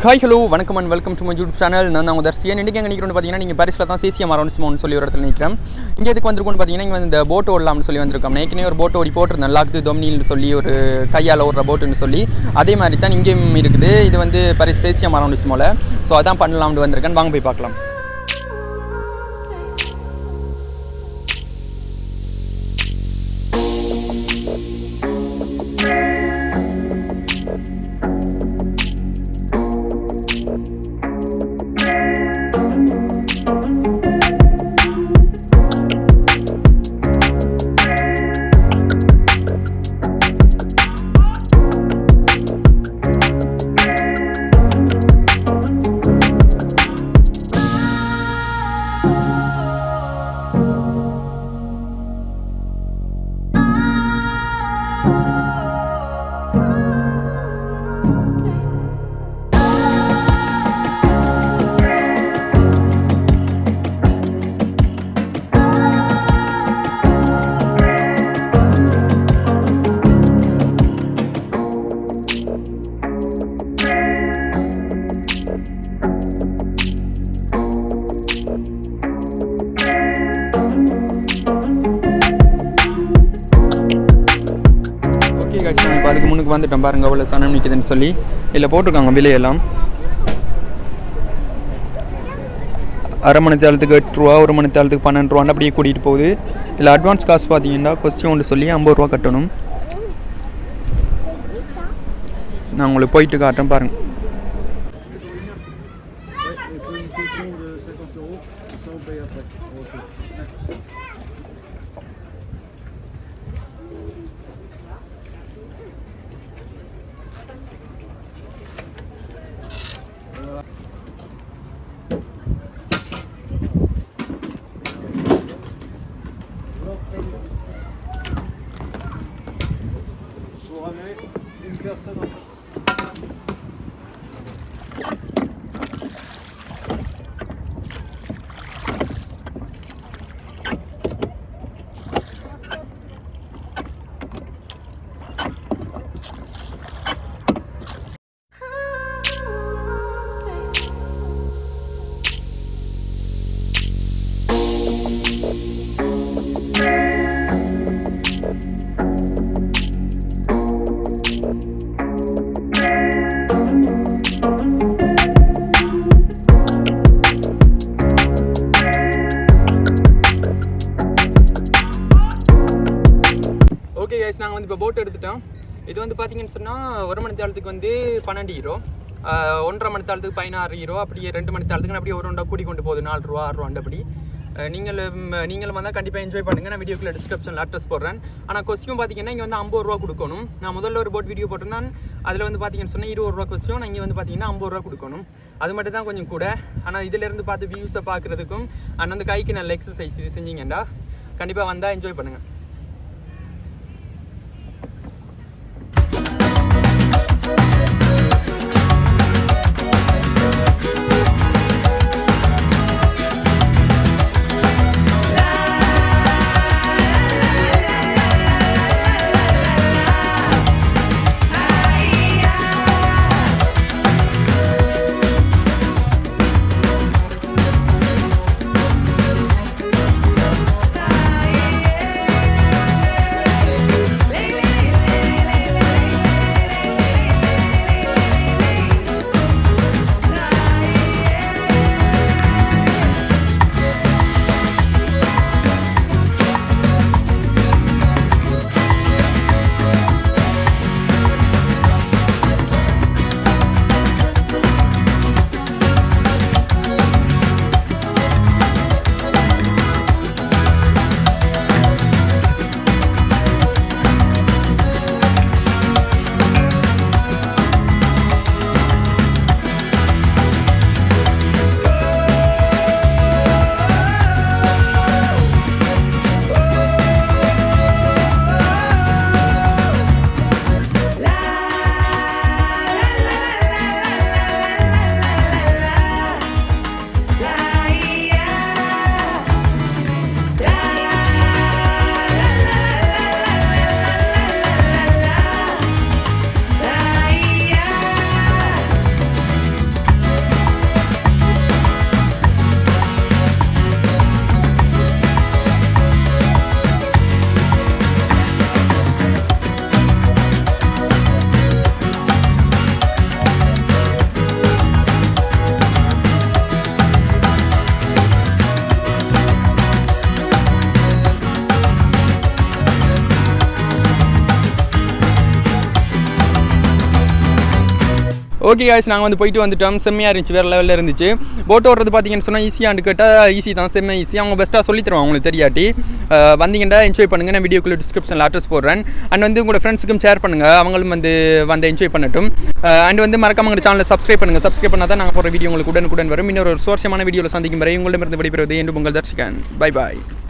Hi hello வணக்கம் and welcome to my YouTube channel. நான் உங்கள் தர்சியன். இன்றைக்கி எங்கே நிற்கிறோன்னு பார்த்தீங்கன்னா நீங்கள் பாரிஸில் தான் சேசியம் அரௌண்ட்ஸ்மோன்னு சொல்லி ஒரு இடத்துல நிற்கிறேன். இங்கே எதுக்கு வந்திருக்கோன்னு பார்த்தீங்கன்னா இங்கே இந்த போட் ஓடலாம்னு சொல்லி வந்திருக்கோம். ஏற்கனவே ஒரு போட் ஓடி போட்டிருந்தேன், லாக்து தொம்னின்னு சொல்லி ஒரு கையால் ஓடுற போட்டுன்னு சொல்லி. அதே மாதிரி தான் இங்கேயும் இருக்குது. இது வந்து பாரிஸ் சேசியம் அரௌண்ட்ஸ்மோல. ஸோ அதான் பண்ணலாம்னு வந்திருக்கேன். வாங்க போய் பார்க்கலாம். இப்போ அதுக்கு முன்னுக்கு வந்துட்டோம் பாருங்க, அவ்வளோ சனம் நிற்குதுன்னு சொல்லி இல்லை போட்டிருக்காங்க விலையெல்லாம். அரை மணி தேலத்துக்கு 8 ரூபா, ஒரு மணி தேலத்துக்கு 12 ரூபான்னு அப்படியே கூட்டிகிட்டு போகுது. இல்லை அட்வான்ஸ் காசு பார்த்தீங்கன்னா கொஸ்டின் ஒன்று சொல்லி 50 ரூபா கட்டணும். நான் உங்களுக்கு போயிட்டு காட்டுறேன் பாருங்கள். ஓகே கைஸ், நாங்கள் வந்து இப்போ போட் எடுத்துட்டோம். இது வந்து பார்த்தீங்கன்னு சொன்னால் ஒரு மணி தேலத்துக்கு வந்து 12 யூரோ, 1.5 மணி தேலத்துக்கு 16 யூரோ, அப்படியே 2 மணி தேலத்துக்கு அப்படியே ஒரு ரவுண்டாக கூடி கொண்டு போகுது 4 ரூபா 6 ரூபா அப்படி. நீங்களும் வந்தால் கண்டிப்பாக என்ஜாய் பண்ணுங்கள். நான் வீடியோக்குள்ள டிஸ்கிரிப்ஷனில் அட்ரஸ் போடுறேன். ஆனால் கொஸ்டியூம் பார்த்தீங்கன்னா இங்கே வந்து 50 ரூபா கொடுக்கணும். நான் முதல்ல ஒரு போட் வீடியோ போட்டிருந்தேன், அதில் வந்து பார்த்தீங்கன்னு சொன்னால் 20 ரூபா கொஸ்டியூம். நான் இங்கே வந்து பார்த்தீங்கன்னா 50 ரூபா கொடுக்கணும். அது மட்டும் தான் கொஞ்சம் கூட. ஆனால் இதிலேருந்து பார்த்து வியூஸை பார்க்குறதுக்கும் அந்த கைக்கு நல்ல எக்ஸசைஸ் இது செஞ்சீங்கண்டா கண்டிப்பாக வந்தால் என்ஜாய் பண்ணுங்கள். ஓகே காய்ஸ், நாங்கள் வந்து போயிட்டு வந்துட்டோம். செம்மையாக இருந்துச்சு, வேறு லெவலில் இருந்துச்சு. போட் ஓடுறது பார்த்தீங்கன்னு சொன்னால் ஈஸியான்னு கேட்டால் ஈஸி தான், செம்ம ஈஸி. அவங்க பெஸ்ட்டாக சொல்லி தருவாங்க உங்களுக்கு தெரியாட்டி. வந்தீங்கன்னா என்ஜாய் பண்ணுங்கள். நான் வீடியோக்குள்ளே டிஸ்கிரிப்ஷனில் அட்ரஸ் போடுறேன். அண்ட் வந்து உங்களோட ஃப்ரெண்ட்ஸுக்கும் ஷேர் பண்ணுங்கள், அவங்களும் வந்து என்ஜாய் பண்ணட்டும். அண்ட் வந்து மறக்காம எங்கள் சேனலை சப்ஸ்கிரைப் பண்ணுங்கள். சப்ஸ்கிரைப் பண்ணால் தான் நாங்கள் போகிற வீடியோ உங்களுக்கு உடனுக்குடன் வரும். இன்னொரு சுவாரஸ்யமான வீடியோவில் சந்திக்கும் வரை உங்களிடமிருந்து விடைபெறுவது என்று உங்கள் தர்ஷிகன். Bye bye.